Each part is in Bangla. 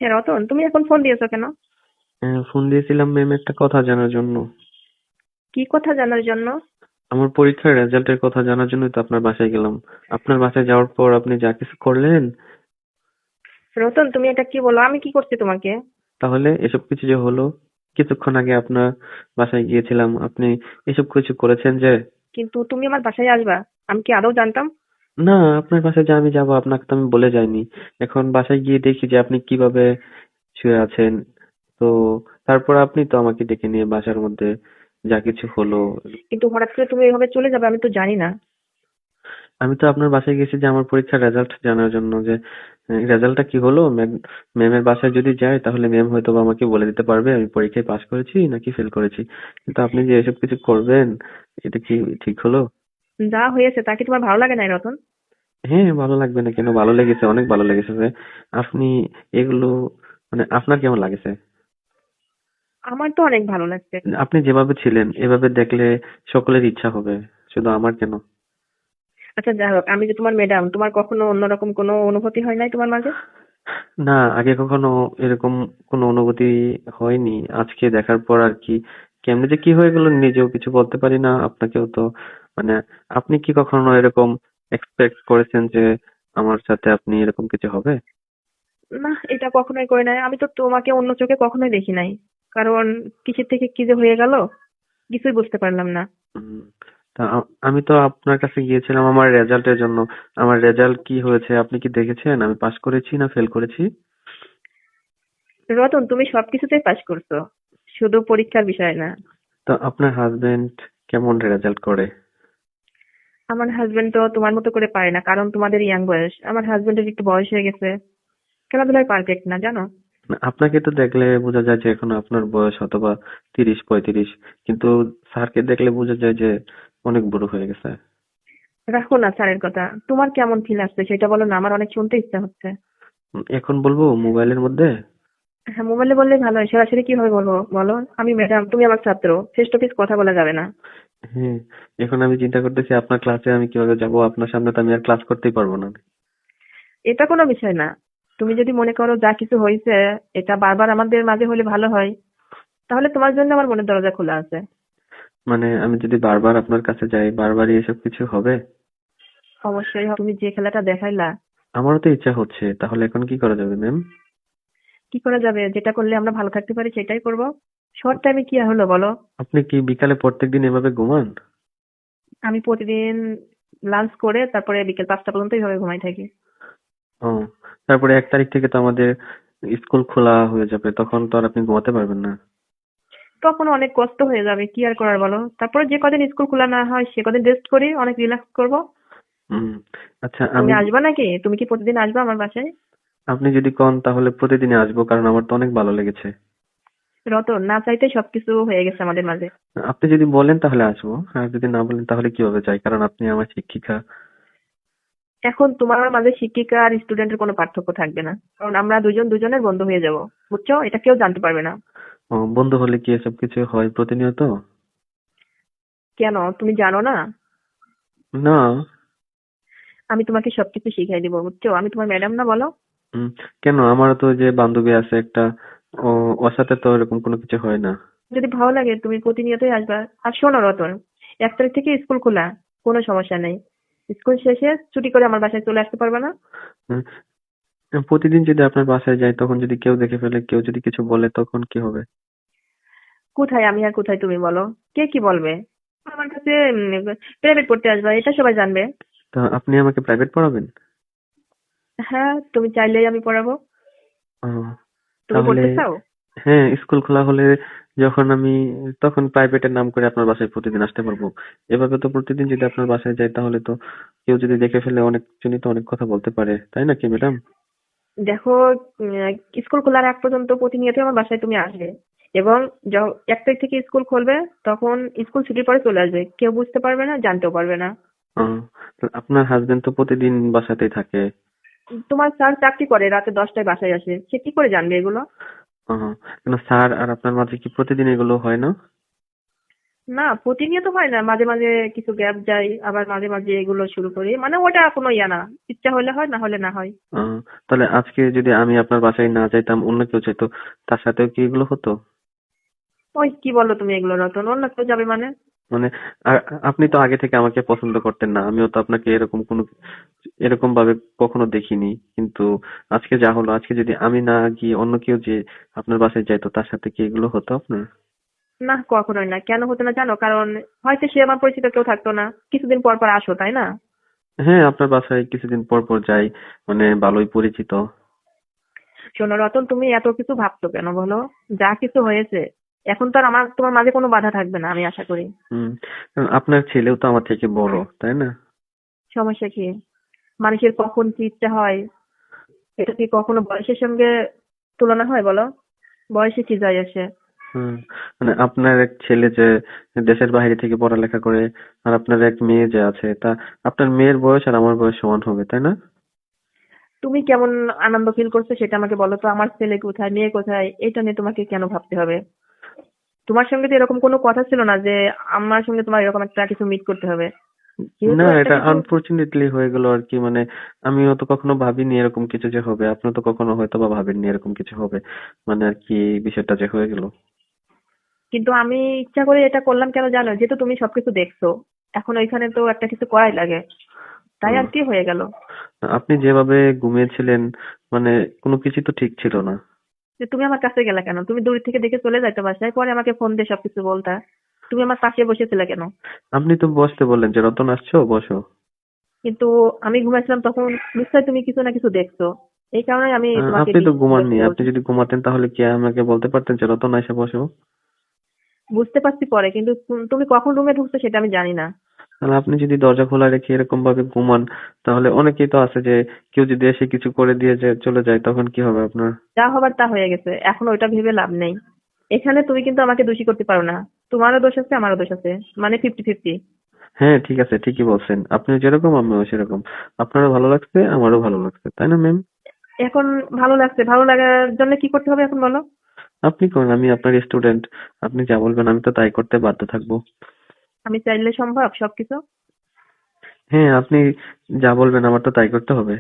হ্যাঁ রতন, তুমি এখন ফোন দিয়েছো কেন? ফোন দিয়েছিলাম ম্যাম একটা কথা জানার জন্য। কি কথা জানার জন্য? আমার পরীক্ষার রেজাল্টের কথা জানার জন্যই তো আপনার বাসায় গেলাম। আপনার বাসায় যাওয়ার পর আপনি যা কিছু করলেন, রতন, তুমি এটা কি বলো? আমি কি করছি তোমাকে? তাহলে এসব কিছু যে হলো, কিছুক্ষণ আগে আপনার বাসায় গিয়েছিলাম, আপনি এসব কিছু করেছেন যে? কিন্তু তুমি আমার বাসায় আসবা, আমি কি আদৌ জানতাম? না, আপনার বাসায় যে আমি যাবো আপনাকে তো আমি বলে যাইনি। এখন বাসায় গিয়ে দেখি যে আপনি কিভাবে শুয়ে আছেন। তো তারপর আপনি তো আমাকে ডেকে নিয়ে বাসার মধ্যে যা কিছু হলো। কিন্তু হঠাৎ করে তুমি এভাবে চলে যাবে, আমি তো জানি না। আমি তো আপনার বাসায় গেছি যে আমার পরীক্ষার রেজাল্ট জানার জন্য, যে রেজাল্টটা কি হলো। ম্যামের বাসায় যদি যাই তাহলে ম্যাম হয়তো বা আমাকে বলে দিতে পারবে আমি পরীক্ষায় পাস করেছি নাকি ফেল করেছি। কিন্তু আপনি যে এসব কিছু করবেন, এটা কি ঠিক হলো? যা হয়েছে তা কি তোমার ভালো লাগে না রতন? হ্যাঁ, ভালো লাগবে না কেন? ভালো লেগেছে, অনেক ভালো লেগেছে যে আপনি এগুলো, মানে আপনার কেমন লাগেছে? আমার তো অনেক ভালো লাগছে। আপনি যেভাবে ছিলেন এভাবে দেখলে সকলের ইচ্ছা হবে, শুধু আমার কেন? আচ্ছা যাই হোক, আমি যে তোমার ম্যাডাম, তোমার কখনো অন্যরকম কোনো অনুভূতি হয় নাই তোমার মাঝে? না, আগে কখনো এরকম কোনো অনুভূতি হয়নি। আজকে দেখার পর আর কি, কেমনে যে কি হয়ে গেল নিজেও কিছু বলতে পারি না। আপনাকেও তো, মানে, আপনি কি কখনো এরকম এক্সপেক্ট করেছেন যে আমার সাথে আপনি এরকম কিছু হবে? না, এটা কখনোই করি নাই। আমি তো তোমাকে অন্য চোখে কখনোই দেখি নাই। কারণ কিসের থেকে কি যে হয়ে গেল, কিছুই বুঝতে পারলাম না। উম, তা আমি তো আপনার কাছে গিয়েছিলাম আমার রেজাল্টের জন্য। আমার রেজাল্ট কি হয়েছে আপনি কি দেখেছেন? আমি পাস করেছি না ফেল করেছি? রতন, তুমি সবকিছুতেই পাশ করছো, শুধু পরীক্ষার বিষয় না। তো আপনার হাজবেন্ড কেমন রেজাল্ট করে? আমার হাজবেন্ড তো তোমার মতো করে পারে না, কারণ তোমাদের ইয়াং বয়স। আমার হাজবেন্ডের একটু বয়স হয়ে গেছে, খেলাধুলায় পারফেক্ট না, জানো? না, আপনাকে তো দেখলে বোঝা যায় যে এখনো আপনার বয়স হয়তোবা 30-35, কিন্তু স্যারকে দেখলে বোঝা যায় যে অনেক বুড়ো হয়ে গেছে। রাখো না স্যারের কথা। তোমার কেমন ফিল আসছে সেটা বলো না, আমার অনেক শুনতে ইচ্ছা হচ্ছে। এখন বলবো মোবাইলের মধ্যে? হ্যাঁ, মোবাইলে বললেই ভালো হয়। সরাসরি কিভাবে বলবো বলো? আমি ম্যাডাম, তুমি আমার ছাত্র, ফেস টু ফেস কথা বলা যাবে না? হ্যাঁ, এখন আমি চিন্তা করতেছি আপনার ক্লাসে আমি কিভাবে যাব। আপনার সামনে তো আমি আর ক্লাস করতেই পারবো না। এটা কোনো বিষয় না। তুমি যদি মনে করো যা কিছু হয়েছে এটা বারবার আমাদের মাঝে হলে ভালো হয়, তাহলে তোমার জন্য আমার মনের দরজা খোলা আছে। মানে আমি যদি বারবার আপনার কাছে যাই, বারবারই এসব কিছু হবে? অবশ্যই তুমি যে খেলাটা দেখাইলা। আমারও তো ইচ্ছা হচ্ছে, তাহলে এখন কি করা যাবে ম্যাম? কি করা যাবে? যেটা করলে আমরা ভালো থাকতে পারি সেটাই করব। শর্ট টাইমে কি আর হলো বলো? আপনি কি বিকালে প্রত্যেকদিন এভাবে ঘুমান? আমি প্রতিদিন লাঞ্চ করে তারপরে বিকেল 5টা পর্যন্ত এইভাবে ঘুমাই থাকি। ও, তারপরে 1 তারিখ থেকে তো আমাদের স্কুল খোলা হয়ে যাবে, তখন তো আর আপনি ঘুমাতে পারবেন না। তখন অনেক কষ্ট হয়ে যাবে, কি আর করার বলো। তারপরে যে কদিন স্কুল খোলা না হয় সে কদিন রেস্ট করি, অনেক রিল্যাক্স করব। হুম। আচ্ছা, তুমি আমি, আসবা নাকি? তুমি কি প্রতিদিন আসবা আমার বাসায়? আপনি যদি কোন তাহলে প্রতিদিনই আসবো, কারণ আমার তো অনেক ভালো লেগেছে। রতন, না চাইতে সবকিছু হয়ে গেছে আমাদের মাঝে। আপনি যদি বলেন তাহলে আসবো, আর যদি না বলেন তাহলে কিভাবে যাই, কারণ আপনি আমার শিক্ষিকা। এখন তোমার আমার মাঝে শিক্ষিকা আর স্টুডেন্টের কোনো পার্থক্য থাকবে না, কারণ আমরা দুজন দুজনের বন্ধু হয়ে যাব। বুঝছো? এটা কেউ জানতে পারবে না। ও, বন্ধু হলে কি এসব কিছু হয় প্রতিনিয়ত? কেন, তুমি জানো না? না। আমি তোমাকে সবকিছু শিখাই দিব, বুঝছো? আমি তোমার ম্যাডাম না, বলো? উম, কেন? আমারও তো যে বান্ধবী আছে একটা, ও, ওর সাথে তো এরকম কোনো কিছু হয় না। যদি ভালো লাগে তুমি প্রতিনিয়তই আসবা। আর শোনো রতন, 1 তারিখ থেকে স্কুল খোলা, কোনো সমস্যা নেই। স্কুল শেষে ছুটি করে আমার বাসায় চলে আসতে পারবে না? উম, প্রতিদিন যদি আপনার বাসায় যাই তখন যদি কেউ দেখে ফেলে, কেউ যদি কিছু বলে তখন কি হবে? কোথায় আমি আর কোথায় তুমি, বলো? কে কি বলবে? আমার কাছে প্রাইভেট পড়তে আসবা, এটা সবাই জানবে। তা আপনি আমাকে প্রাইভেট পড়াবেন? হ্যাঁ, তুমি চাইলেই আমি পড়াবো। ও, তুমি তাহলে, পড়তে চাও? হ্যাঁ, স্কুল খোলা হলে যখন আমি, তখন প্রাইভেটের নাম করে আপনার বাসায় প্রতিদিন আসতে পারবো। এভাবে তো প্রতিদিন যদি আপনার বাসায় যাই তাহলে তো কেউ যদি দেখে ফেলে অনেক জনই তো অনেক কথা বলতে পারে, তাই নাকি ম্যাডাম? দেখো, উম, স্কুল খোলার আগ পর্যন্ত প্রতিনিয়ত আমার বাসায় তুমি আসবে। এবং 1 তারিখ থেকে স্কুল খুলবে, তখন স্কুল ছুটির পরে চলে আসবে, কেউ বুঝতে পারবে না, জানতেও পারবে না। তো আপনার হাজবেন্ড তো প্রতিদিন বাসাতেই থাকে। তোমার স্যার চাকরি করে, রাতে 10টায় বাসায় আসে, সে কি করে জানবে এগুলো? কেন স্যার আর আপনার মাঝে কি প্রতিদিন এগুলো হয় না? না, প্রতিনিয়ত হয় না, মাঝে মাঝে কিছু গ্যাপ যায়, আবার মাঝে মাঝে এগুলো শুরু করি, মানে ওটা কোনো ইয়া না, ইচ্ছা হলে হয়, না হলে না হয়। তাহলে আজকে যদি আমি আপনার বাসায় না যাইতাম, অন্য কেউ যেত, তার সাথেও কি এগুলো হতো? ওই কি বলো তুমি এগুলো, রতন? অন্য কেউ যাবে মানে? মানে আপনি তো আগে থেকে আমাকে পছন্দ করতেন না, আমিও তো আপনাকে এরকম ভাবে কখনো দেখিনি, কিন্তু আজকে যা হলো, আজকে যদি আমি না গিয়ে অন্য কেউ যে আপনার বাসায় যাইতো, তার সাথে কি এগুলো হতো আপনার? না, কখনোই না। কেন হতো না জানো? কারণ হয়তো সে আমার পরিচিত কেউ থাকতো না, কিছুদিন পর পর আসো, তাই না? হ্যাঁ, আপনার বাসায় কিছুদিন পর পর যাই, মানে ভালোই পরিচিত। শোনো রতন, তুমি এত কিছু ভাবছো কেন বলো? যা কিছু হয়েছে, এখন তো আর তোমার মাঝে কোনো বাধা থাকবে না, আমি আশা করি। হুম। কারণ আপনার ছেলেও তো আমার থেকে বড়, তাই না? সমস্যা কি? মানুষের কখন কি ইচ্ছা হয়, এটা কি কখনো বয়সের সঙ্গে তুলনা হয় বলো? বয়সে কি যায় আসে? হুম। মানে আপনার এক ছেলে যে দেশের বাইরে থেকে পড়ালেখা করে, আর আপনার এক মেয়ে যে আছে, তা আপনার মেয়ের বয়স আর আমার বয়স সমান হবে, তাই না? তুমি কেমন আনন্দ ফিল করছো সেটা আমাকে বলো তো। আমার ছেলে কোথায়, মেয়ে কোথায়, এটা নিয়ে তোমাকে কেন ভাবতে হবে? তোমার সঙ্গে তো এরকম কোনো কথা ছিল না যে আমার সঙ্গে তোমার এরকম একটা কিছু মিট করতে হবে। যেহেতু না, একটা এটা কিছু। আনফরচুনেটলি হয়ে গেল আর কি। মানে আমিও তো কখনো ভাবিনি এরকম কিছু যে হবে, আপনিও তো কখনো হয়তো বা ভাবেননি এরকম কিছু হবে, মানে আর কি, বিষয়টা যে হয়ে গেল। কিন্তু আমি ইচ্ছা করে এটা করলাম কেন জানো? যেহেতু তুমি সবকিছু দেখছো, এখন ওইখানে তো একটা কিছু করাই লাগে, তাই হুম। আর কি হয়ে গেল। আপনি যেভাবে ঘুমিয়েছিলেন, মানে কোনো কিছু তো ঠিক ছিল না। যে তুমি আমার কাছে গেলা কেন? তুমি দূর থেকে দেখে চলে যাইতে বাসায়, পরে আমাকে ফোন দিয়ে সবকিছু বলতা। তুমি আমার পাশে বসেছিলে কেন? আপনি তো বসতে বললেন যে রতন আসছো, বসো। কিন্তু আমি ঘুমাইছিলাম তখন, নিশ্চয়ই তুমি কিছু না কিছু দেখছো। এই কারণে আমি তোমাকে আপনি তো ঘুমাননি, বসতে আপনি বলছি। যদি ঘুমাতেন তাহলে কি আমাকে বলতে পারতেন যে রতন এসে বসো? বুঝতে পারছি পরে, কিন্তু তুমি কখন রুমে ঢুকছো সেটা আমি জানি না। তাহলে আপনি যদি দরজা খোলা রেখে এরকম ভাবে ঘুমান, তাহলে অনেকেই তো আছে যে কেউ যদি এসে কিছু করে দিয়ে চলে যায়, তখন কি হবে আপনার? যা হবার তা হয়ে গেছে, এখন ওইটা ভেবে লাভ নেই। এখানে তুমি কিন্তু আমাকে দোষী করতে পারো না। তোমারও দোষ আছে, আমারও দোষ আছে, মানে 50-50। হ্যাঁ, ঠিক আছে, ঠিকই বলছেন, আপনিও যেরকম আমিও সেরকম। আপনারও ভালো লাগছে, আমারও ভালো লাগছে, তাই না ম্যাম? এখন ভালো লাগছে, ভালো লাগার জন্য কি করতে হবে এখন বলো? আপনি করুন, আমি আপনার স্টুডেন্ট, আপনি যা বলবেন আমি তো তাই করতে বাধ্য থাকবো। আমি চাইলে সম্ভব সবকিছু? হ্যাঁ, আপনি যা বলবেন আমার তো তাই করতে হবে।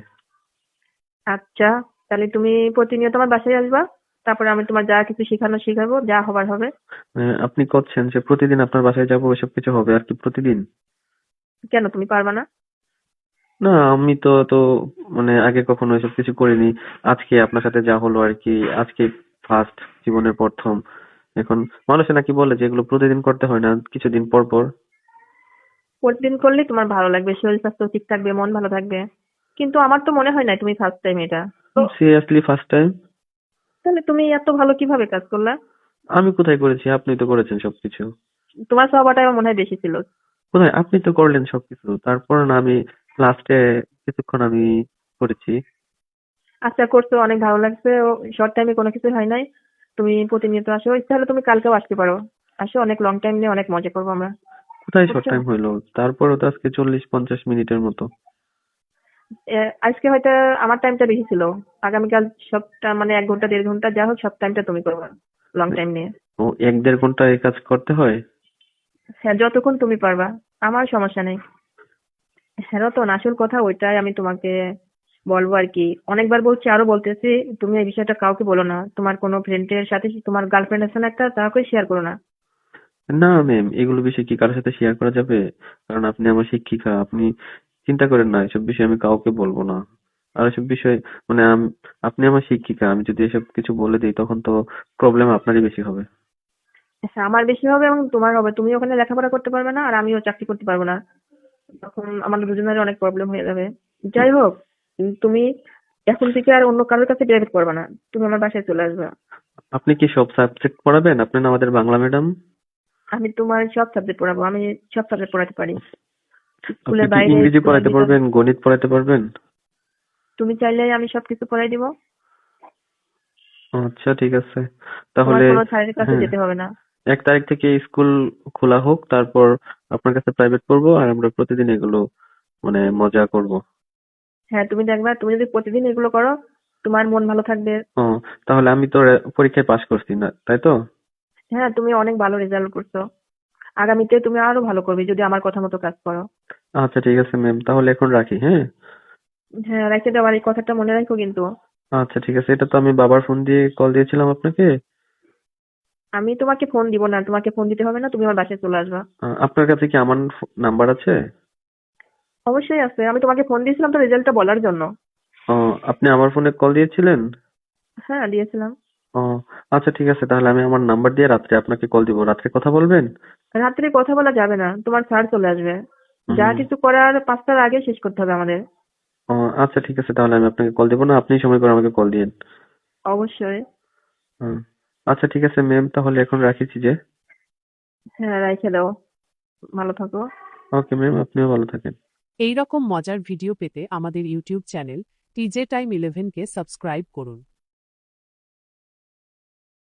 আচ্ছা, তাহলে তুমি প্রতিনিয়ত আমার বাসায় আসবা, তারপরে আমি তোমার যা কিছু শিখানো শিখাবো, যা হবার হবে। আপনি করছেন যে প্রতিদিন আপনার বাসায় যাবো, এসব কিছু হবে আর কি প্রতিদিন? কেন তুমি পারবা না? না, আমি তো মানে আগে কখনো এসব কিছু করিনি। আজকে আপনার সাথে যা হলো আর কি, আজকে ফার্স্ট, জীবনের প্রথম। এখন মানুষে নাকি বলে যে এগুলো প্রতিদিন করতে হয় না, কিছুদিন পর পর। প্রতিদিন করলে তোমার ভালো লাগবে, শরীর স্বাস্থ্য ঠিক থাকবে, মন ভালো থাকবে। কিন্তু আমার তো মনে হয় না তুমি ফার্স্ট টাইম এটা তো। Seriously first time? তাহলে তুমি এত ভালো কিভাবে কাজ করলা? আমি কোথায় করেছি? আপনি তো করেছেন সবকিছু। তোমার সহপাঠী আমার মনে হয় বেশি ছিল। কোথায়? আপনি তো করলেন সবকিছু, তারপর না আমি লাস্টে কিছুক্ষণ আমি করেছি। আচ্ছা, করছো, অনেক ভালো লাগছে। শর্ট টাইমে কোনো কিছু হয় নাই। তুমি প্রতিনিয়ত আসো, ইচ্ছা হলে তুমি কালকেও আসতে পারো। আসো, অনেক লং টাইম নিয়ে অনেক মজা করবো আমরা। কোথায় শর্ট বুঝছো? টাইম হইলো? তারপরও তো আজকে 40-50 মিনিটের মতো। আজকে হয়তো আমার টাইমটা বেশি ছিল। আগামীকাল সবটা মানে 1 ঘন্টা 1.5 ঘন্টা যা হোক, সব টাইমটা তুমি করবে লং টাইম নিয়ে। ও, 1-1.5 ঘন্টা এই কাজ করতে হয়? হ্যাঁ, যতক্ষণ তুমি পারবা, আমার সমস্যা নেই। হ্যাঁ রতন, আসল কথা ওইটাই আমি তোমাকে বলবো আর কি। অনেকবার বলছি, আরো বলতেছি, তুমি এই বিষয়টা কাউকে বলো না। তোমার কোনো ফ্রেন্ডের সাথে, তোমার গার্লফ্রেন্ড আছে না একটা, তাকে শেয়ার করো না। না ম্যাম, এগুলো বিষয় কি কারোর সাথে শেয়ার করা যাবে? কারণ আপনি আমার শিক্ষিকা, আপনি চিন্তা করেন না, এসব বিষয় আমি কাউকে বলবো না। আর এসব বিষয়, মানে আপনি আমার শিক্ষিকা, আমি যদি এসব কিছু বলে দিই তখন তো প্রবলেম আপনারই বেশি হবে। হ্যাঁ, আমার বেশি হবে এবং তোমার হবে। তুমি ওখানে লেখাপড়া করতে পারবে না, আর আমিও চাকরি করতে পারবো না। তখন আমাদের দুজনের অনেক প্রবলেম হয়ে যাবে। যাই হোক, তুমি এখন থেকে আর অন্য কারোর কাছে প্রাইভেট করবে না। তুমি আমার বাসায় চলে আসবে। আপনি কি সব সাবজেক্ট পড়াবেন? আপনি না আমাদের বাংলা ম্যাডাম? আমি তোমার সব সাবজেক্ট পড়াবো, আমি সব সাবজেক্ট পড়াতে পারি, আপনি স্কুলের কি বাইরে, ইংরেজি স্কুলের পড়াতে ভিতরে। পারবেন, গণিত পড়াতে পারবেন? তুমি চাইলে আমি সবকিছু পড়াই দিব। আচ্ছা, ঠিক আছে, তোমার তাহলে কোনো স্যারের কাছে হ্যাঁ, যেতে হবে না। 1 তারিখ থেকে স্কুল খোলা হোক, তারপর আপনার কাছে প্রাইভেট পড়বো আর আমরা প্রতিদিন এগুলো মানে মজা করব। হ্যাঁ, তুমি দেখবা, তুমি যদি প্রতিদিন এগুলো করো, তোমার মন ভালো থাকবে। ও, তাহলে আমি তো পরীক্ষায় পাশ করছি না, তাই তো? হ্যাঁ, তুমি অনেক ভালো রেজাল্ট করছো। আগামীতে তুমি আরো ভালো করবে যদি আমার কথা মতো কাজ করো। আচ্ছা ঠিক আছে ম্যাম, তাহলে এখন রাখি, হ্যাঁ? হ্যাঁ, রেখে দেওয়ার এই কথাটা মনে রাখো কিন্তু। আচ্ছা ঠিক আছে, এটা তো আমি বাবার ফোন দিয়ে কল দিয়েছিলাম আপনাকে। আমি তোমাকে ফোন দিব না, তোমাকে ফোন দিতে হবে না, তুমি আমার বাসায় চলে আসবা। আপনার কাছে কি আমার নাম্বার আছে? অবশ্যই আছে, আমি তোমাকে ফোন দিয়েছিলাম তো রেজাল্টটা বলার জন্য। ও, আপনি আমার ফোনে কল দিয়েছিলেন? হ্যাঁ, দিয়েছিলাম। ও, আচ্ছা ঠিক আছে, তাহলে আমি আমার নাম্বার দিয়ে রাত্রে আপনাকে কল দিব। রাত্রে কথা বলবেন? রাত্রে কথা বলা যাবে না, তোমার স্যার চলে আসবে। যা হুম। কিছু করার 5টার আগে শেষ করতে হবে আমাদের। ও, আচ্ছা ঠিক আছে, তাহলে আমি আপনাকে কল দিব না, আপনি সময় করে আমাকে কল দিয়েন। অবশ্যই। হুম। আচ্ছা ঠিক আছে ম্যাম, তাহলে এখন রাখিছি যে। হ্যাঁ, রেখে দাও। ভালো থাকো। ওকে ম্যাম, আপনিও ভালো থাকেন। এই রকম মজার ভিডিও পেতে আমাদের ইউটিউব চ্যানেল টিজে টাইম 11 কে সাবস্ক্রাইব করুন।